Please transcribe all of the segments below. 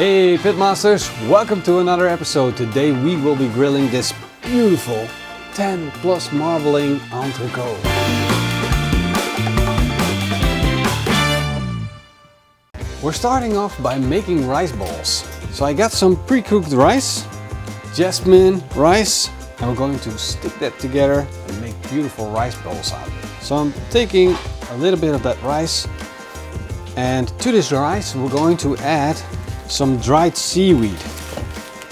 Hey Pitmasters, welcome to another episode. Today we will be grilling this beautiful 10 plus marbling entrecote. We're starting off by making rice balls. So I got some pre-cooked rice, jasmine rice, and we're going to stick that together and make beautiful rice balls out of it. So I'm taking a little bit of that rice, and to this rice we're going to add some dried seaweed.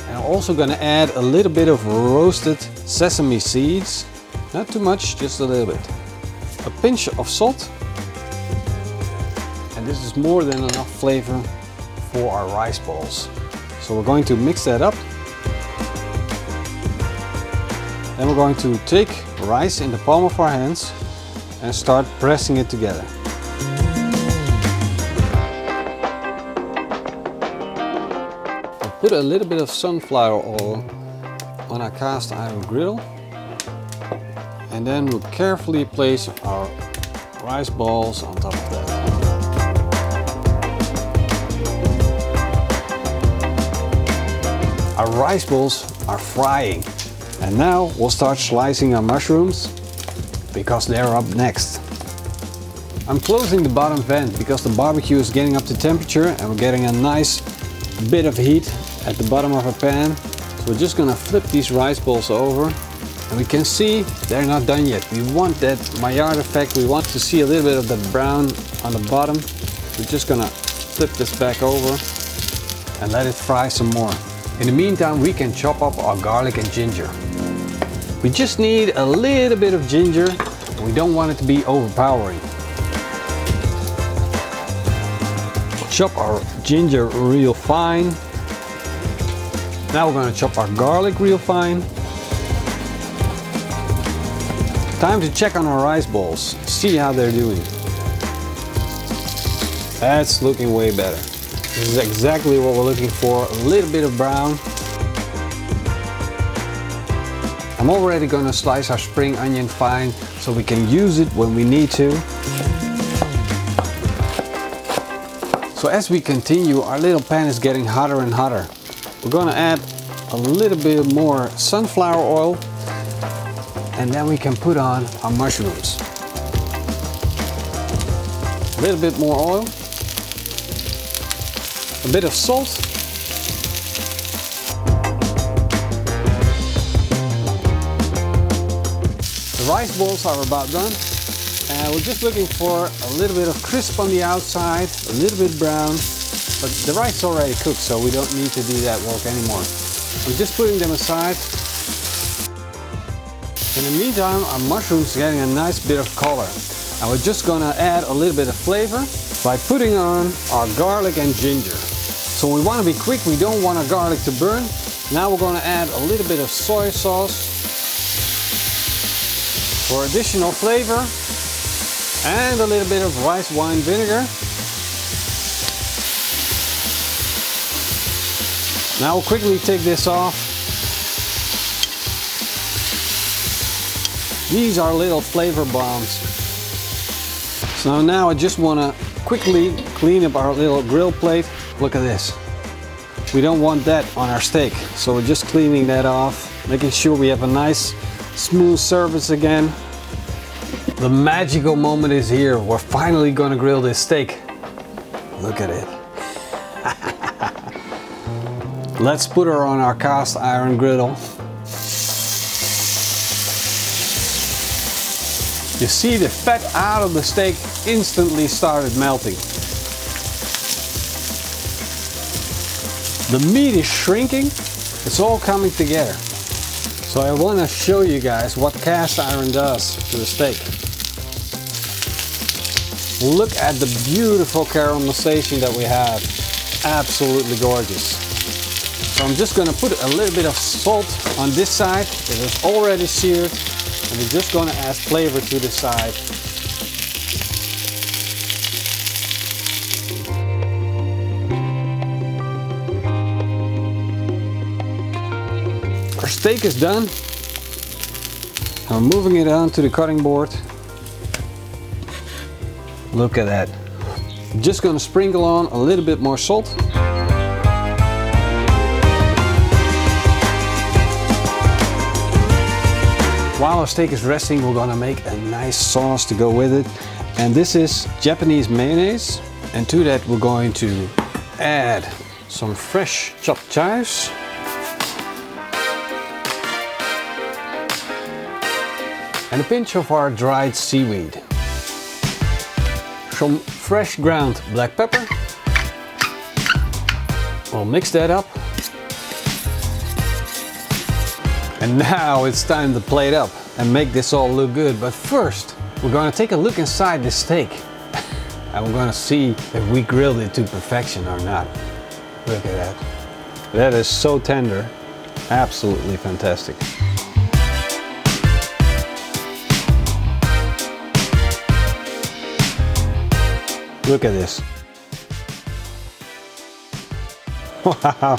And I'm also going to add a little bit of roasted sesame seeds. Not too much, just a little bit. A pinch of salt. And this is more than enough flavor for our rice balls. So we're going to mix that up. Then we're going to take rice in the palm of our hands and start pressing it together. Put a little bit of sunflower oil on our cast iron griddle, and then we'll carefully place our rice balls on top of that. Our rice balls are frying, and now we'll start slicing our mushrooms because they're up next. I'm closing the bottom vent because the barbecue is getting up to temperature and we're getting a nice bit of heat at the bottom of our pan. So we're just gonna flip these rice balls over, and we can see they're not done yet. We want that Maillard effect. We want to see a little bit of the brown on the bottom. We're just gonna flip this back over and let it fry some more. In the meantime, we can chop up our garlic and ginger. We just need a little bit of ginger. We don't want it to be overpowering. Chop our ginger real fine. Now we're going to chop our garlic real fine. Time to check on our rice balls. See how they're doing. That's looking way better. This is exactly what we're looking for. A little bit of brown. I'm already going to slice our spring onion fine so we can use it when we need to. So as we continue, our little pan is getting hotter and hotter. We're going to add a little bit more sunflower oil, and then we can put on our mushrooms. A little bit more oil, a bit of salt, the rice balls are about done. And we're just looking for a little bit of crisp on the outside, a little bit brown, but the rice is already cooked, so we don't need to do that work anymore. I'm just putting them aside. In the meantime, our mushrooms are getting a nice bit of color. And we're just gonna add a little bit of flavor by putting on our garlic and ginger. So we wanna be quick, we don't want our garlic to burn. Now we're gonna add a little bit of soy sauce for additional flavor, and a little bit of rice wine vinegar. Now we'll quickly take this off. These are little flavor bombs. So now I just want to quickly clean up our little grill plate. Look at this. We don't want that on our steak, so we're just cleaning that off, making sure we have a nice smooth surface again. The magical moment is here. We're finally going to grill this steak. Look at it. Let's put her on our cast iron griddle. You see the fat out of the steak instantly started melting. The meat is shrinking. It's all coming together. So I want to show you guys what cast iron does to the steak. Look at the beautiful caramelization that we have. Absolutely gorgeous. So I'm just going to put a little bit of salt on this side. It is already seared, and we're just going to add flavor to the side. Our steak is done. I'm moving it onto the cutting board. Look at that. I'm just going to sprinkle on a little bit more salt. While our steak is resting, we're gonna make a nice sauce to go with it. And this is Japanese mayonnaise. And to that, we're going to add some fresh chopped chives. And a pinch of our dried seaweed. Some fresh ground black pepper. We'll mix that up. And now it's time to plate up and make this all look good. But first, we're gonna take a look inside the steak. And we're gonna see if we grilled it to perfection or not. Look at that. That is so tender. Absolutely fantastic. Look at this. Wow.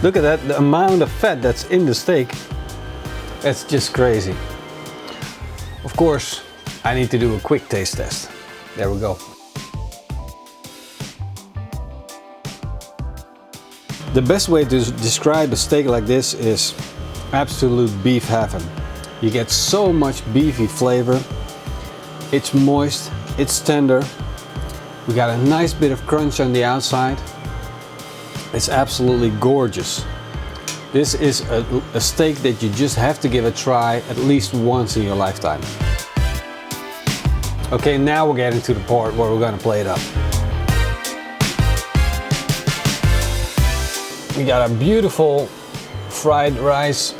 Look at that, the amount of fat that's in the steak. It's just crazy. Of course, I need to do a quick taste test. There we go. The best way to describe a steak like this is absolute beef heaven. You get so much beefy flavor. It's moist, it's tender. We got a nice bit of crunch on the outside. It's absolutely gorgeous. This is a steak that you just have to give a try at least once in your lifetime. Okay, now we're getting to the part where we're gonna plate up. We got a beautiful fried rice.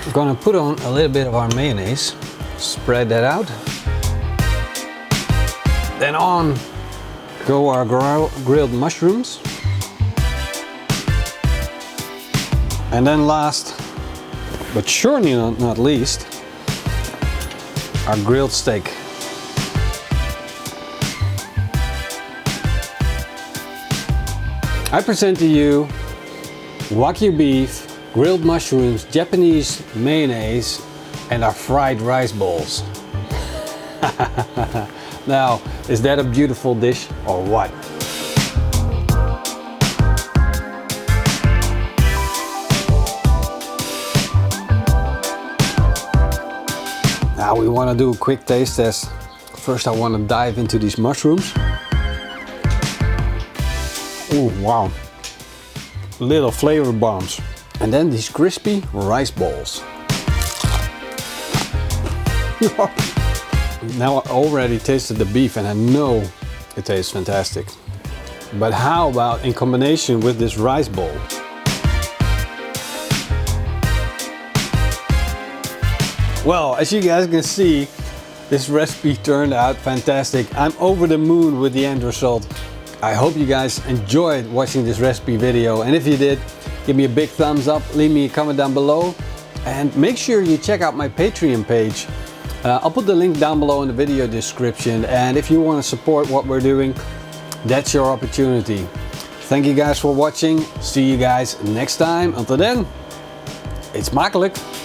We're gonna put on a little bit of our mayonnaise. Spread that out. Then on go our grilled mushrooms. And then last, but surely not least, our grilled steak. I present to you Wagyu beef, grilled mushrooms, Japanese mayonnaise, and our fried rice balls. Now, is that a beautiful dish or what? Now we want to do a quick taste test. First I want to dive into these mushrooms. Oh wow, little flavor bombs. And then these crispy rice balls. Now I already tasted the beef and I know it tastes fantastic. But how about in combination with this rice bowl? Well, as you guys can see, this recipe turned out fantastic. I'm over the moon with the end result. I hope you guys enjoyed watching this recipe video, and if you did, give me a big thumbs up, leave me a comment down below, and make sure you check out my Patreon page. I'll put the link down below in the video description, and if you want to support what we're doing, that's your opportunity. Thank you guys for watching. See you guys next time. Until then, eet smakelijk!